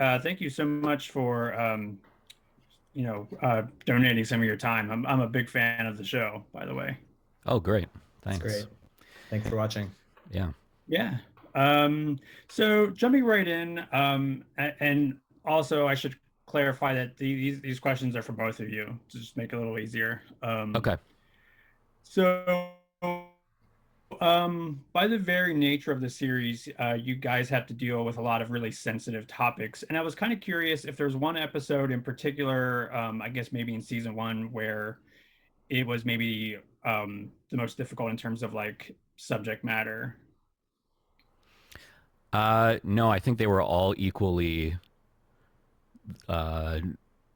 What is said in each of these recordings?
Thank you so much for donating some of your time. I'm a big fan of the show, by the way. Oh, great. It's Thanks. great. Thanks for watching. Yeah. Yeah. So jumping right in, and also I should clarify that these questions are for both of you to just make it a little easier. Okay. So by the very nature of the series, you guys have to deal with a lot of really sensitive topics, and I was kind of curious if there's one episode in particular, I guess maybe in season one, where it was maybe the most difficult in terms of like subject matter. No, I think they were all equally uh,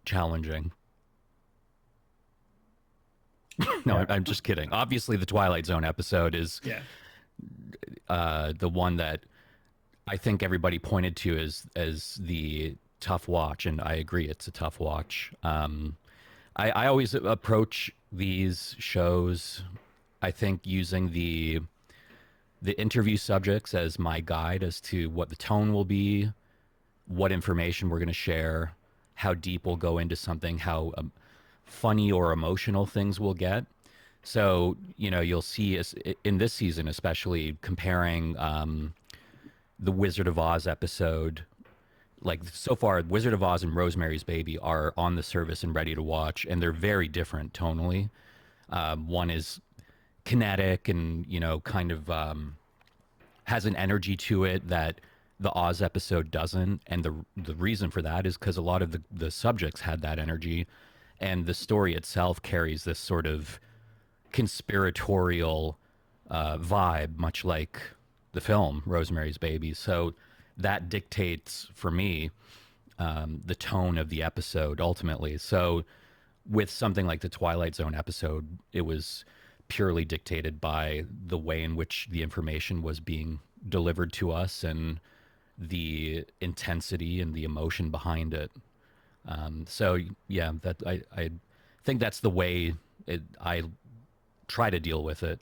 challenging. No, Yeah. I'm just kidding. Obviously, the Twilight Zone episode is Yeah. the one that I think everybody pointed to as the tough watch, and I agree, it's a tough watch. I always approach these shows, I think, using the interview subjects as my guide as to what the tone will be, what information we're going to share, how deep we'll go into something, how funny or emotional things will get. So, you'll see in this season, especially comparing the Wizard of Oz episode. Like so far, Wizard of Oz and Rosemary's Baby are on the service and ready to watch, and they're very different tonally. One is kinetic and, kind of has an energy to it that the Oz episode doesn't. And the reason for that is because a lot of the subjects had that energy, and the story itself carries this sort of conspiratorial vibe, much like the film Rosemary's Baby. So that dictates for me the tone of the episode ultimately. So with something like the Twilight Zone episode, it was purely dictated by the way in which the information was being delivered to us and the intensity and the emotion behind it. So yeah, that I think that's the way I try to deal with it.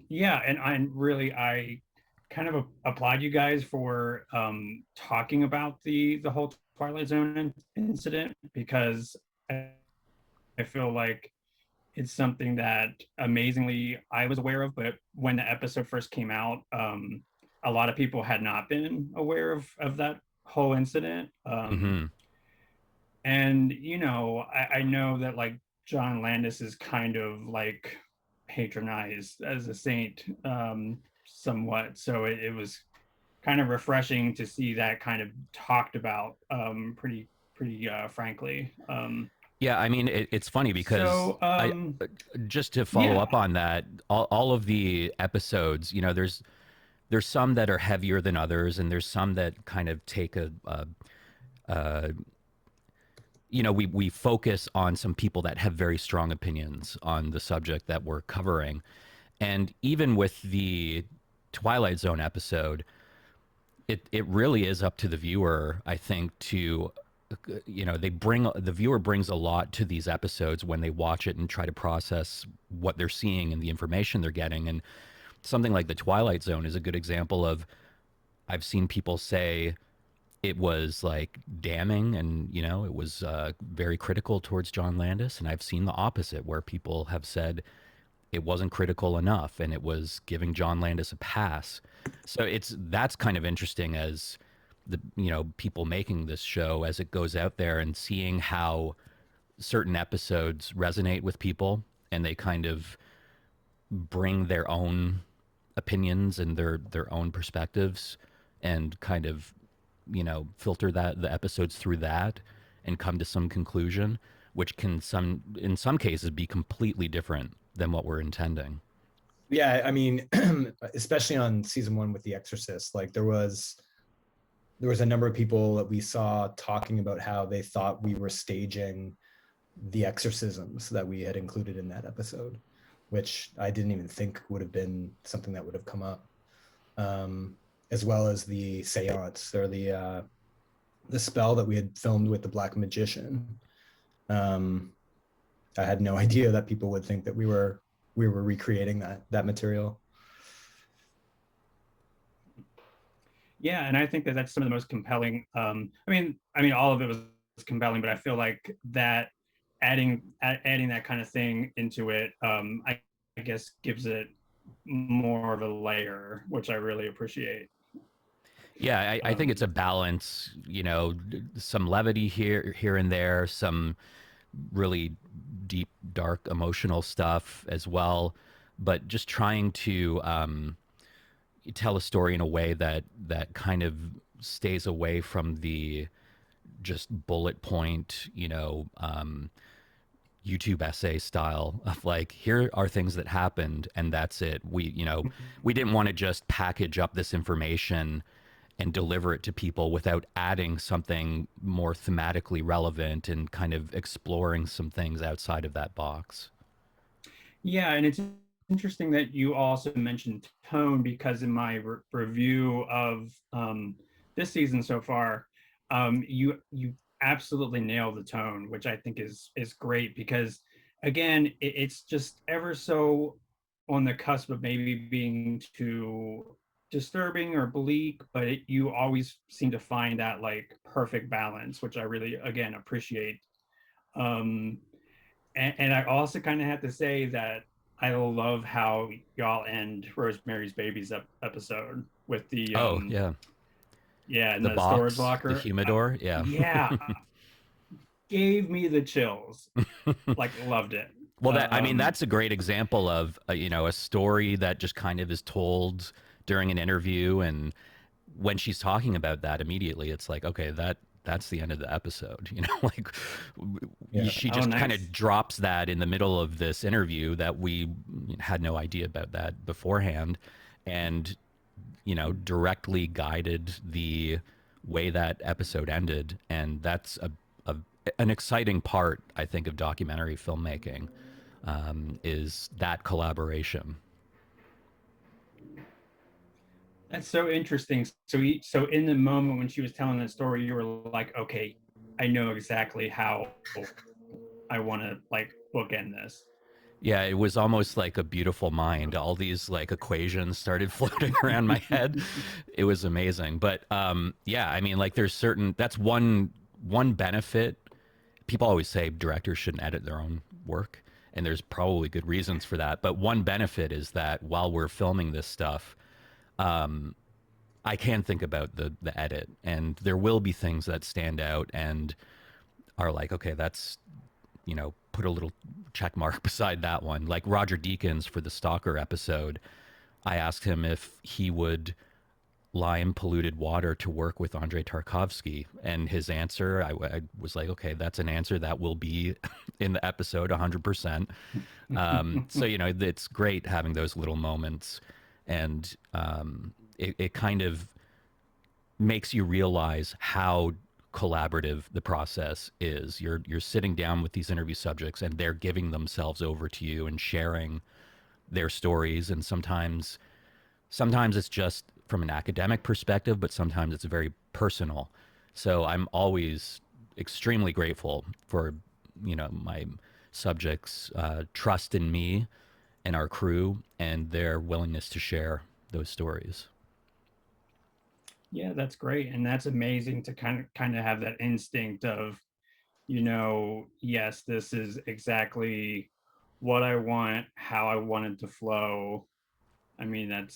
Yeah, and I kind of applaud you guys for talking about the whole Twilight Zone incident because I feel like it's something that amazingly I was aware of, but when the episode first came out, a lot of people had not been aware of that whole incident. Mm-hmm. And I know that like John Landis is kind of like patronized as a saint, somewhat. So it was kind of refreshing to see that kind of talked about, pretty frankly. Yeah, I mean, it's funny because So I just to follow yeah. up on that, all of the episodes, there's some that are heavier than others, and there's some that kind of take a we focus on some people that have very strong opinions on the subject that we're covering, and even with the Twilight Zone episode, it really is up to the viewer, I think, to the viewer brings a lot to these episodes when they watch it and try to process what they're seeing and the information they're getting. And something like the Twilight Zone is a good example of, I've seen people say it was like damning and it was very critical towards John Landis, and I've seen the opposite where people have said it wasn't critical enough and it was giving John Landis a pass. So that's kind of interesting as the people making this show, as it goes out there and seeing how certain episodes resonate with people, and they kind of bring their own opinions and their own perspectives, and kind of filter the episodes through that and come to some conclusion, which can in some cases be completely different than what we're intending. Yeah, I mean, especially on season one with The Exorcist, like there was a number of people that we saw talking about how they thought we were staging the exorcisms that we had included in that episode, which I didn't even think would have been something that would have come up. As well as the seance or the spell that we had filmed with the Black Magician. I had no idea that people would think that we were recreating that material. Yeah, and I think that that's some of the most compelling. I mean, all of it was compelling, but I feel like that adding that kind of thing into it, I guess gives it more of a layer, which I really appreciate. Yeah, I think it's a Um, balance, some levity here and there, some really deep, dark, emotional stuff as well, but just trying to tell a story in a way that kind of stays away from the just bullet point, YouTube essay style of like, here are things that happened and that's it. We didn't want to just package up this information and deliver it to people without adding something more thematically relevant and kind of exploring some things outside of that box. Yeah, and it's interesting that you also mentioned tone because in my review of this season so far, you absolutely nailed the tone, which I think is great because again, it's just ever so on the cusp of maybe being too disturbing or bleak, but you always seem to find that like perfect balance, which I really again appreciate. Um, and I also kind of have to say that I love how y'all end Rosemary's Babies episode with the Oh, yeah. yeah, in The the storage box, the locker. humidor. Yeah. Yeah, gave me the chills. Like loved it. Well, I mean, Um, that's a great example of, a story that just kind of is told during an interview. And when she's talking about that immediately, it's like, okay, that's the end of the episode. Like Yeah. she oh, just kind nice. of drops that in the middle of this interview that we had no idea about that beforehand. And, directly guided the way that episode ended. And that's an exciting part, I think, of documentary filmmaking, is that collaboration. That's so interesting. So in the moment when she was telling that story, you were like, okay, I know exactly how I want to like bookend this. Yeah, it was almost like a beautiful mind. All these like equations started floating around my head. It was amazing. But yeah, I mean, like there's certain that's one benefit. People always say directors shouldn't edit their own work, and there's probably good reasons for that. But one benefit is that while we're filming this stuff, I can think about the edit, and there will be things that stand out and are like, okay, that's put a little check mark beside that one. Like Roger Deakins for the Stalker episode, I asked him if he would lie in polluted water to work with Andrei Tarkovsky, and his answer, I was like, okay, that's an answer that will be in the episode 100%. So it's great having those little moments, and it kind of makes you realize how collaborative the process is. You're sitting down with these interview subjects and they're giving themselves over to you and sharing their stories, and sometimes it's just from an academic perspective, but sometimes it's very personal. So I'm always extremely grateful for my subjects' trust in me and our crew and their willingness to share those stories. Yeah, that's great. And that's amazing to kind of have that instinct of, yes, this is exactly what I want, how I want it to flow. I mean, that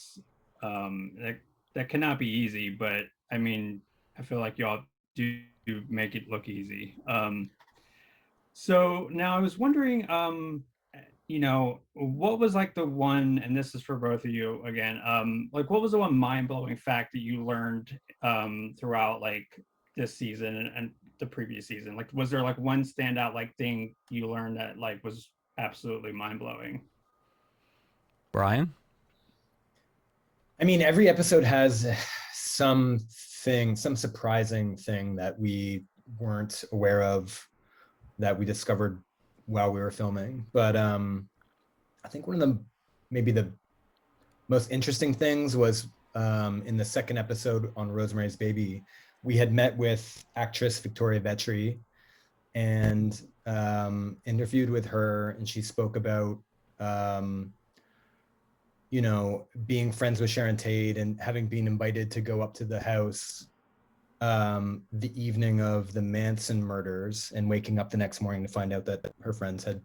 cannot be easy, but I mean, I feel like y'all do make it look easy. So now I was wondering, what was like the one, and this is for both of you again, like what was the one mind-blowing fact that you learned throughout like this season and the previous season? Like, was there like one standout like thing you learned that like was absolutely mind-blowing? Brian? I mean, every episode has some surprising thing that we weren't aware of that we discovered while we were filming. But I think one of the maybe the most interesting things was in the second episode on Rosemary's Baby, we had met with actress Victoria Vetri and interviewed with her, and she spoke about you know, being friends with Sharon Tate and having been invited to go up to the house the evening of the Manson murders and waking up the next morning to find out that her friends had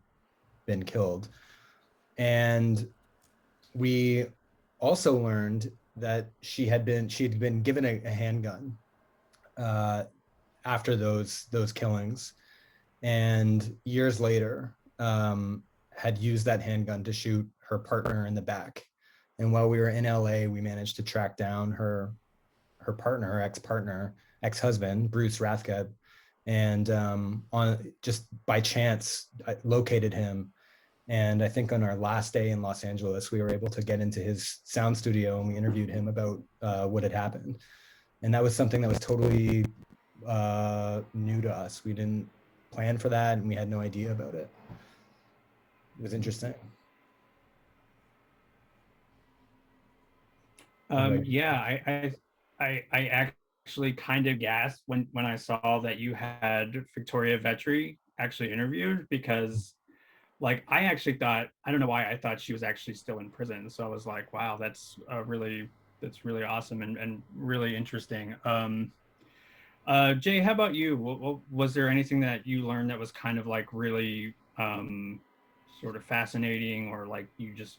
been killed. And we also learned that she had been given a handgun after those killings, and years later had used that handgun to shoot her partner in the back. And while we were in LA, we managed to track down her partner, her ex-partner, ex-husband, Bruce Rathgeb, and on just by chance I located him. And I think on our last day in Los Angeles, we were able to get into his sound studio and we interviewed him about what had happened. And that was something that was totally new to us. We didn't plan for that, and we had no idea about it. It was interesting. Yeah, I actually kind of gasped when I saw that you had Victoria Vetri actually interviewed, because like I actually thought, I don't know why I thought she was actually still in prison. So I was like, wow, that's really awesome and really interesting. Jay, how about you? Was there anything that you learned that was kind of like really sort of fascinating, or like you just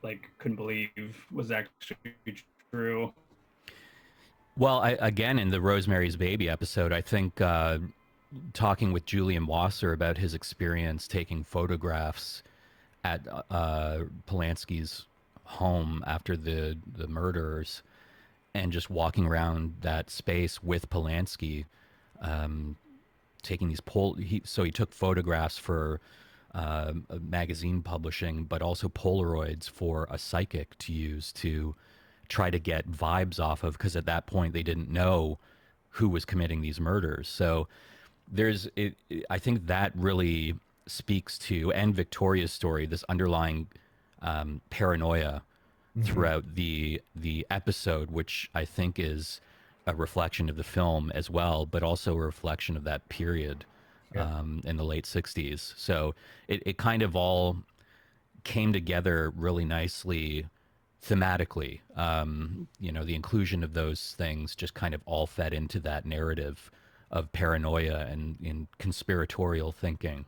like couldn't believe was actually true? Well, again, in the Rosemary's Baby episode, I think talking with Julian Wasser about his experience taking photographs at Polanski's home after the murders, and just walking around that space with Polanski, taking these so he took photographs for magazine publishing, but also Polaroids for a psychic to use to try to get vibes off of, because at that point they didn't know who was committing these murders. So I think that really speaks to, and Victoria's story, this underlying paranoia throughout the episode, which I think is a reflection of the film as well, but also a reflection of that period in the late 60s. So it kind of all came together really nicely thematically. You know, the inclusion of those things just kind of all fed into that narrative of paranoia and in conspiratorial thinking.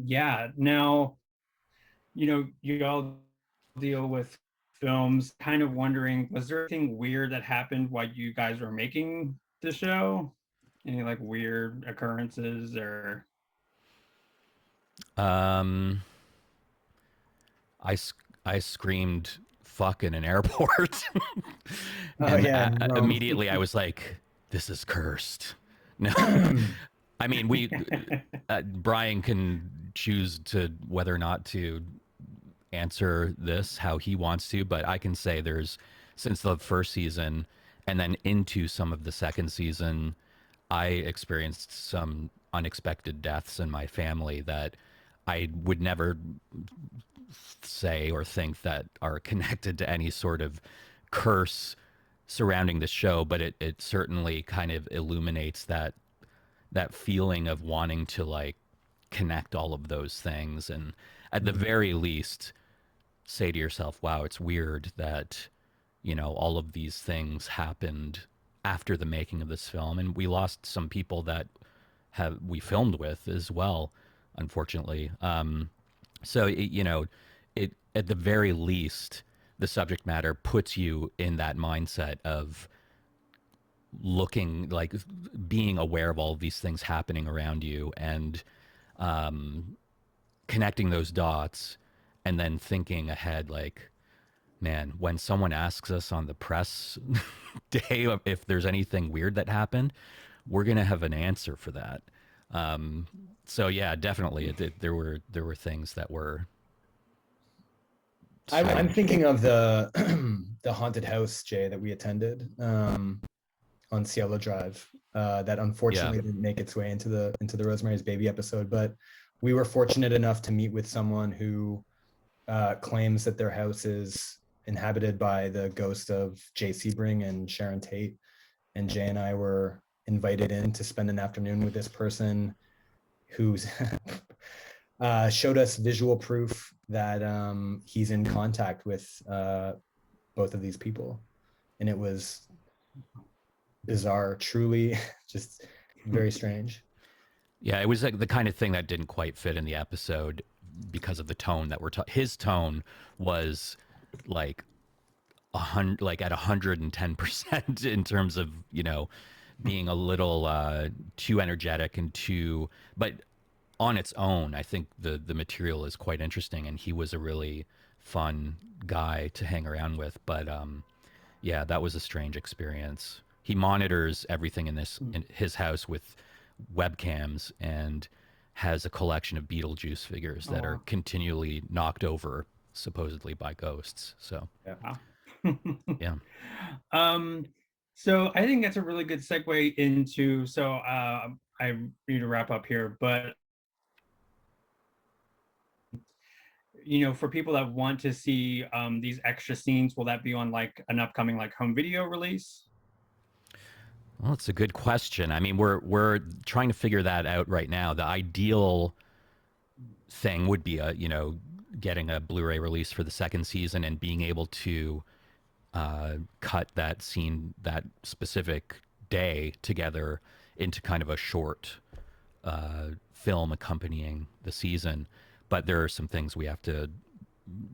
Yeah. Now, you know, you all deal with films. Kind of wondering, was there anything weird that happened while you guys were making the show? Any like weird occurrences or? Um, I, I screamed fuck in an airport. And Yeah, immediately I was like, this is cursed. No, I mean, Brian can choose to whether or not to answer this how he wants to, but I can say since the first season and then into some of the second season, I experienced some unexpected deaths in my family that I would never say or think that are connected to any sort of curse surrounding the show, but it certainly kind of illuminates that feeling of wanting to like connect all of those things, and at the very least say to yourself, wow, it's weird that, you know, all of these things happened after the making of this film, and we lost some people that have we filmed with as well, unfortunately. So you know, it at the very least, the subject matter puts you in that mindset of looking like being aware of all of these things happening around you, and connecting those dots, and then thinking ahead like, man, when someone asks us on the press day if there's anything weird that happened, we're gonna have an answer for that. So yeah, definitely, there were things that were I'm strange. thinking of the the haunted house, Jay, that we attended on Cielo Drive. That Yeah. unfortunately didn't make its way into the Rosemary's Baby episode, but we were fortunate enough to meet with someone who claims that their house is inhabited by the ghost of Jay Sebring and Sharon Tate. And Jay and I were invited in to spend an afternoon with this person who's showed us visual proof that he's in contact with both of these people, and it was bizarre, truly just very strange. Yeah, it was like the kind of thing that didn't quite fit in the episode because of the tone that his tone was like like at 110% in terms of, you know, being a little too energetic and too, but on its own, I think the material is quite interesting, and he was a really fun guy to hang around with. But yeah, that was a strange experience. He monitors everything in his house with webcams and has a collection of Beetlejuice figures that are continually knocked over, supposedly by ghosts. So Yeah. yeah. So I think that's a really good segue into, so I need to wrap up here, but you know, for people that want to see these extra scenes, will that be on like an upcoming like home video release? Well, it's a good question. I mean, we're trying to figure that out right now. The ideal thing would be a, you know, getting a Blu-ray release for the second season and being able to cut that scene that specific day together into kind of a short film accompanying the season. But there are some things we have to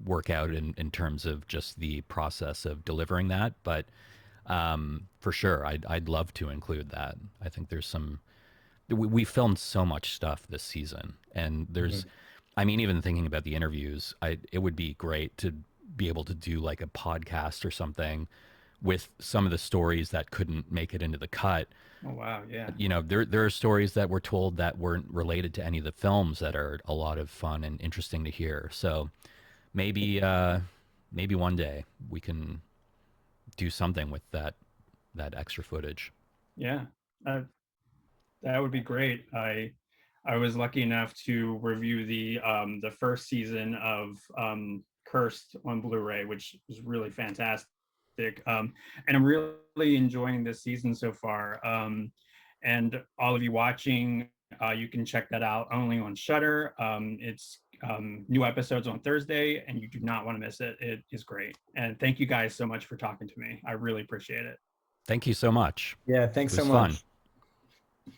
work out in terms of just the process of delivering that. But for sure, I'd love to include that. I think there's some. We filmed so much stuff this season, and there's, I mean, even thinking about the interviews, it would be great to be able to do like a podcast or something with some of the stories that couldn't make it into the cut. Oh wow, yeah. You know, there are stories that were told that weren't related to any of the films that are a lot of fun and interesting to hear. So maybe maybe one day we can do something with that extra footage. Yeah, that would be great. I was lucky enough to review the first season of Cursed on Blu-ray, which was really fantastic. And I'm really enjoying this season so far. And all of you watching, you can check that out only on Shudder. It's new episodes on Thursday, and you do not want to miss it. It is great. And thank you guys so much for talking to me. I really appreciate it. Thank you so much. Yeah, thanks It so was much. fun.